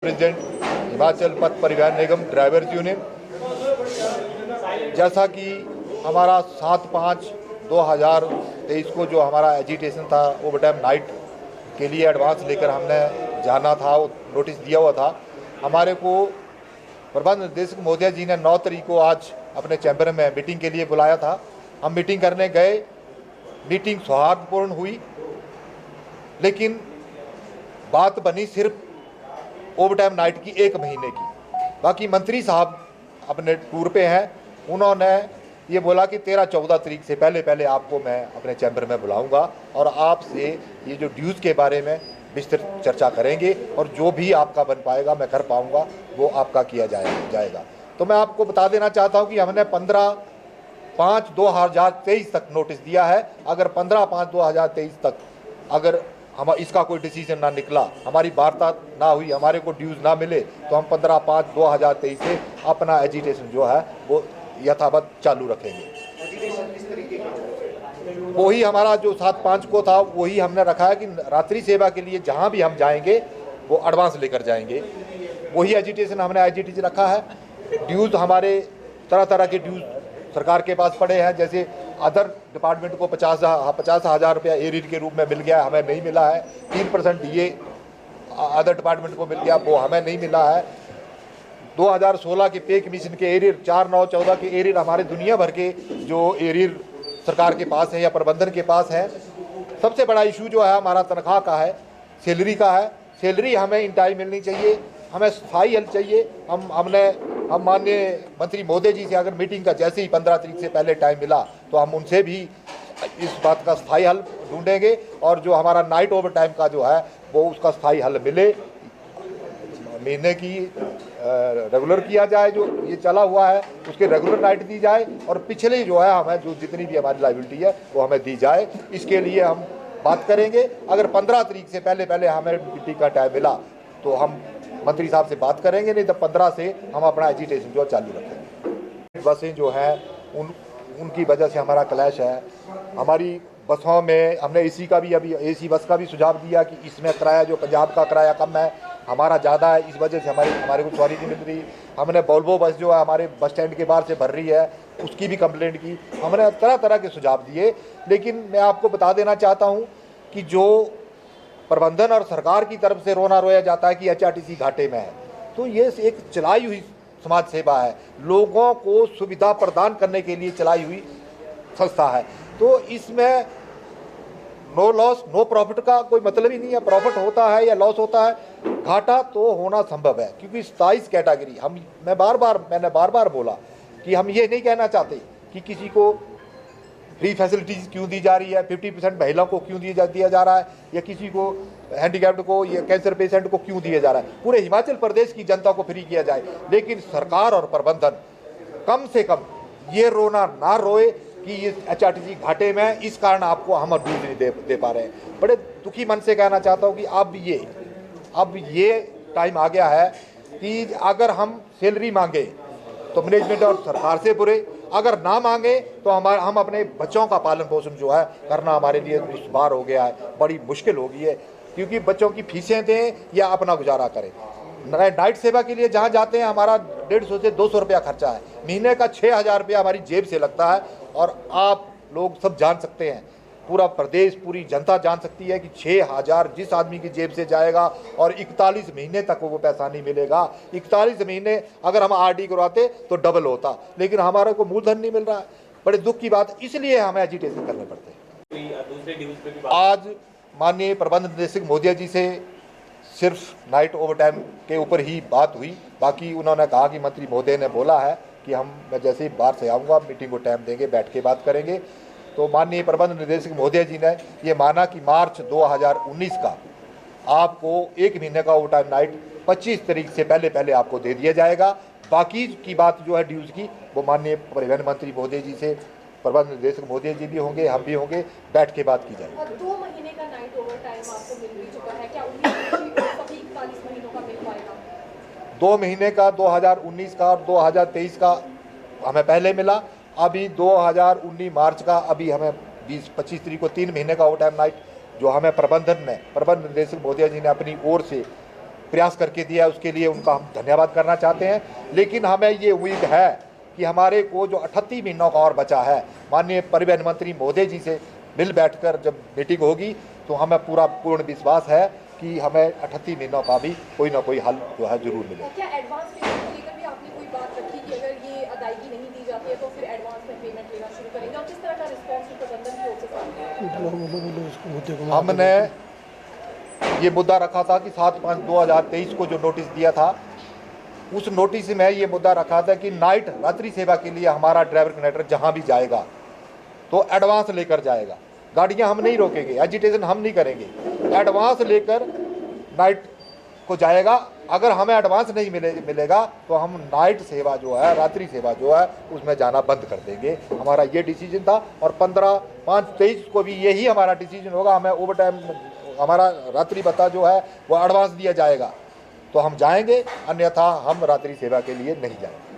President Himachal पथ परिवहन निगम drivers union, जैसा कि हमारा 7/5/2023 को जो हमारा एजिटेशन था ओवर टाइम नाइट के लिए एडवांस लेकर हमने जाना था, नोटिस दिया हुआ था। हमारे को प्रबंध निदेशक महोदय जी ने 9 तारीख को आज अपने चैम्बर में मीटिंग के लिए बुलाया था। हम मीटिंग करने गए, मीटिंग सौहार्दपूर्ण हुई, लेकिन बात बनी सिर्फ ओवर टाइम नाइट की 1 महीने की। बाकी मंत्री साहब अपने टूर पे हैं, उन्होंने ये बोला कि 13-14 तारीख से पहले आपको मैं अपने चैम्बर में बुलाऊंगा और आपसे ये जो ड्यूज़ के बारे में विस्तृत चर्चा करेंगे और जो भी आपका बन पाएगा, मैं कर पाऊंगा, वो आपका किया जाएगा। तो मैं आपको बता देना चाहता हूँ कि हमने 15/5/2023 तक नोटिस दिया है। अगर 15/5/2023 तक अगर हम इसका कोई डिसीजन ना निकला, हमारी वार्ता ना हुई, हमारे को ड्यूज़ ना मिले, तो हम 15/5/2023 से अपना एजिटेशन जो है वो यथावत चालू रखेंगे। वही हमारा जो 7/5 को था वही हमने रखा है कि रात्रि सेवा के लिए जहाँ भी हम जाएंगे वो एडवांस लेकर जाएंगे। वही एजिटेशन हमने एजिटेशन रखा है। ड्यूज़ हमारे तरह तरह के ड्यूज़ सरकार के पास पड़े हैं, जैसे अदर डिपार्टमेंट को 50,000 रुपया एरियर के रूप में मिल गया, हमें नहीं मिला है। 3% ये अदर डिपार्टमेंट को मिल गया, वो हमें नहीं मिला है। 2016 के पे कमीशन के एरियर, 4/9/14 के एरियर, हमारे दुनिया भर के जो एरियर सरकार के पास है या प्रबंधन के पास है। सबसे बड़ा इशू जो है हमारा तनख्वाह का है, सैलरी का है। सैलरी हमें इन टाइम मिलनी चाहिए, हमें स्थायी हल चाहिए। हम माननीय मंत्री महोदय जी से अगर मीटिंग का जैसे ही 15 तारीख से पहले टाइम मिला तो हम उनसे भी इस बात का स्थायी हल ढूंढेंगे और जो हमारा नाइट ओवर टाइम का जो है वो उसका स्थायी हल मिले, महीने की रेगुलर किया जाए। जो ये चला हुआ है उसके रेगुलर नाइट दी जाए और पिछले जो है हमें जो जितनी भी हमारी लायबिलिटी है वो हमें दी जाए। इसके लिए हम बात करेंगे। अगर 15 तारीख से पहले हमें मीटिंग का टाइम मिला तो हम मंत्री साहब से बात करेंगे, नहीं तो 15 से हम अपना एजिटेशन जो चालू रखेंगे। बसें जो हैं उनकी वजह से हमारा क्लैश है। हमारी बसों में हमने एसी का भी, अभी एसी बस का भी सुझाव दिया कि इसमें किराया जो पंजाब का किराया कम है, हमारा ज़्यादा है, इस वजह से हमारे को सवारी नहीं मिल रही। हमने वोल्वो बस जो है हमारे बस स्टैंड के बाहर से भर रही है, उसकी भी कंप्लेंट की। हमने तरह तरह के सुझाव दिए, लेकिन मैं आपको बता देना चाहता हूँ कि जो प्रबंधन और सरकार की तरफ से रोना रोया जाता है कि एचआरटीसी घाटे में है, तो ये एक चलाई हुई समाज सेवा है, लोगों को सुविधा प्रदान करने के लिए चलाई हुई संस्था है। तो इसमें नो लॉस नो प्रॉफिट का कोई मतलब ही नहीं है। प्रॉफिट होता है या लॉस होता है, घाटा तो होना संभव है, क्योंकि 27 कैटेगरी मैंने बार बार बोला कि हम ये नहीं कहना चाहते कि किसी को फ्री फैसिलिटीज़ क्यों दी जा रही है, 50% महिलाओं को क्यों दिया जा रहा है, या किसी को हैंडीकैप्ड को या कैंसर पेशेंट को क्यों दिया जा रहा है। पूरे हिमाचल प्रदेश की जनता को फ्री किया जाए, लेकिन सरकार और प्रबंधन कम से कम ये रोना ना रोए कि ये एचआरटीसी घाटे में, इस कारण आपको हम ड्यूज नहीं दे पा रहे हैं। बड़े दुखी मन से कहना चाहता हूँ कि अब ये टाइम आ गया है कि अगर हम सैलरी मांगे तो मैनेजमेंट और सरकार से बुरे, अगर ना मांगे तो हम अपने बच्चों का पालन पोषण जो है करना हमारे लिए दुश्वार हो गया है, बड़ी मुश्किल हो गई है। क्योंकि बच्चों की फीसें दें या अपना गुजारा करें। नाइट सेवा के लिए जहाँ जाते हैं हमारा 150 से 200 रुपया खर्चा है, महीने का 6,000 रुपया हमारी जेब से लगता है। और आप लोग सब जान सकते हैं, पूरा प्रदेश, पूरी जनता जान सकती है कि 6,000 जिस आदमी की जेब से जाएगा और 41 महीने तक वो पैसा नहीं मिलेगा। 41 महीने अगर हम आरडी करवाते तो डबल होता, लेकिन हमारे को मूलधन नहीं मिल रहा है। बड़े दुख की बात, इसलिए हमें एजिटेशन करने पड़ते हैं। आज माननीय प्रबंध निदेशक महोदय जी से सिर्फ नाइट ओवर टाइम के ऊपर ही बात हुई। बाकी उन्होंने कहा कि मंत्री महोदय ने बोला है कि मैं जैसे ही बाहर से आऊँगा मीटिंग को टाइम देंगे, बैठ के बात करेंगे। तो माननीय प्रबंध निदेशक महोदय जी ने ये माना कि मार्च 2019 का आपको 1 महीने का ओवर टाइम नाइट 25 तारीख से पहले आपको दे दिया जाएगा। बाकी की बात जो है ड्यूज़ की, वो माननीय परिवहन मंत्री महोदय जी से, प्रबंध निदेशक महोदय जी भी होंगे, हम भी होंगे, बैठ के बात की जाएगी। 2 महीने का नाइट ओवर टाइम आपको मिल भी चुका है, क्या 41 महीनों का मिल पाएगा? 2 महीने का 2019 का और 2023 का हमें पहले मिला। अभी 2019 मार्च का अभी हमें 20-25 तारीख को 3 महीने का ओवर टाइम नाइट जो हमें प्रबंध निदेशक महोदय जी ने अपनी ओर से प्रयास करके दिया है, उसके लिए उनका हम धन्यवाद करना चाहते हैं। लेकिन हमें ये उम्मीद है कि हमारे को जो 38 महीनों का और बचा है, माननीय परिवहन मंत्री महोदय जी से मिल बैठकर जब मीटिंग होगी तो हमें पूर्ण विश्वास है कि हमें 38 महीनों का भी कोई ना कोई हल जो है जरूर मिलेगा। क्या एडवांस पेमेंट को लेकर भी आपने कोई बात रखी कि अगर ये अदायगी नहीं दी जाती है तो फिर एडवांस में पेमेंट लेना शुरू करेंगे, और किस तरह का रिस्पॉन्स प्रबंधन की ओर से सामने आया? हमने ये मुद्दा रखा था कि 7/5/2023 को जो नोटिस दिया था, उस नोटिस में ये मुद्दा रखा था कि नाइट रात्रि सेवा के लिए हमारा ड्राइवर कंडक्टर जहाँ भी जाएगा तो एडवांस लेकर जाएगा। गाड़ियाँ हम नहीं रोकेंगे, एजिटेशन हम नहीं करेंगे, एडवांस लेकर नाइट को जाएगा। अगर हमें एडवांस नहीं मिलेगा तो हम नाइट सेवा जो है, रात्रि सेवा जो है, उसमें जाना बंद कर देंगे। हमारा ये डिसीजन था और 15/5/23 को भी यही हमारा डिसीजन होगा। हमें ओवर टाइम, हमारा रात्रि भत्ता जो है वो एडवांस दिया जाएगा तो हम जाएंगे, अन्यथा हम रात्रि सेवा के लिए नहीं जाएंगे।